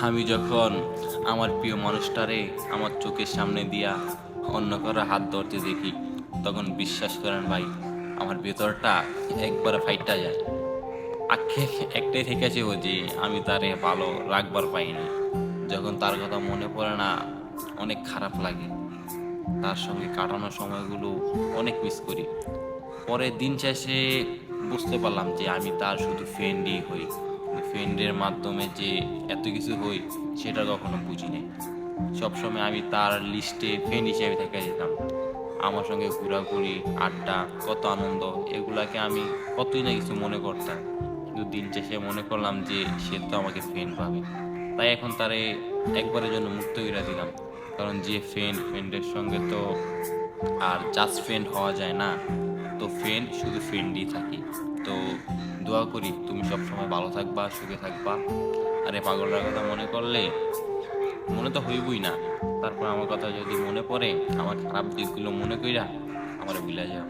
আমি যখন আমার প্রিয় মানুষটারে আমার চোখের সামনে দিয়া অন্য কারো হাত ধরতে দেখি, তখন বিশ্বাস করেন ভাই, আমার ভেতরটা একবারে ফাইটা যায়। আক্ষে একটাই থেকে আছে ও যে আমি তারে ভালো রাখবার পাইনি। যখন তার কথা মনে পড়ে না, অনেক খারাপ লাগে। তার সঙ্গে কাটানো সময়গুলো অনেক মিস করি। পরে দিন শেষে বুঝতে পারলাম যে আমি তার শুধু ফ্রেন্ডই হই, ফ্রেন্ডের মাধ্যমে যে এত কিছু হই সেটা কখনো বুঝি নাই। সবসময় আমি তার লিস্টে ফ্রেন্ড হিসেবে থেকে যেতাম। আমার সঙ্গে ঘোরাঘুরি, আড্ডা, কত আনন্দ, এগুলাকে আমি কতই না কিছু মনে করতাম। কিন্তু দিন শেষে মনে করলাম যে সে তো আমাকে ফ্রেন্ড ভাবে। তাই এখন তারে একবারের জন্য মুক্ত করে দিলাম। কারণ যে ফ্রেন্ডের সঙ্গে তো আর জাস্ট ফ্রেন্ড হওয়া যায় না। তো ফ্রেন্ড শুধু ফ্রেন্ডই থাকি। তো দোয়া করি তুমি সবসময় ভালো থাকবা, সুখে থাকবা। আরে পাগলটার কথা মনে করলে মনে তো হইবই না, তারপর আমার কথা যদি মনে পড়ে, আমার খারাপ দিকগুলো মনে কইরা আমার ভুলে যাও।